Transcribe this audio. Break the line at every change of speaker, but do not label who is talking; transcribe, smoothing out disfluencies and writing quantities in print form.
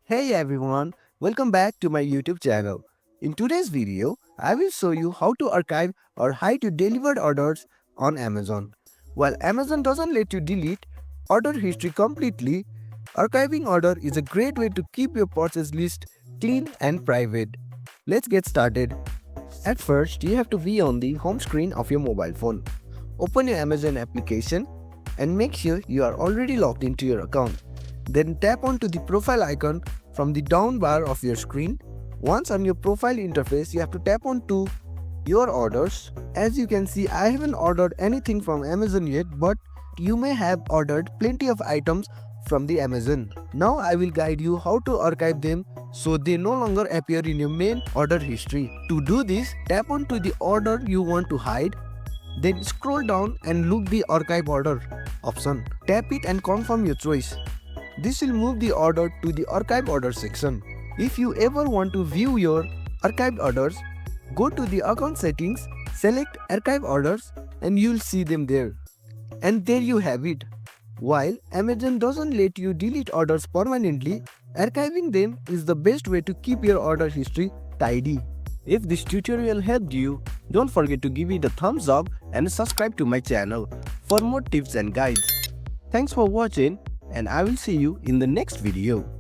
Hey everyone, welcome back to my YouTube channel. In today's video, I will show you how to archive or hide your delivered orders on Amazon. While Amazon doesn't let you delete order history completely, archiving order is a great way to keep your purchase list clean and private. Let's get started. At first, you have to be on the home screen of your mobile phone. Open your Amazon application and make sure you are already logged into your account. Then tap onto the profile icon from the down bar of your screen. Once on your profile interface, you have to tap onto your orders. As you can see, I haven't ordered anything from Amazon yet, but you may have ordered plenty of items from the Amazon. Now I will guide you how to archive them so they no longer appear in your main order history. To do this, tap onto the order you want to hide, then scroll down and look the archive order option. Tap it and confirm your choice. This will move the order to the archive order section. If you ever want to view your archived orders, go to the account settings, select archive orders and you'll see them there. And there you have it. While Amazon doesn't let you delete orders permanently, archiving them is the best way to keep your order history tidy. If this tutorial helped you, don't forget to give it a thumbs up and subscribe to my channel for more tips and guides. Thanks for watching and I will see you in the next video.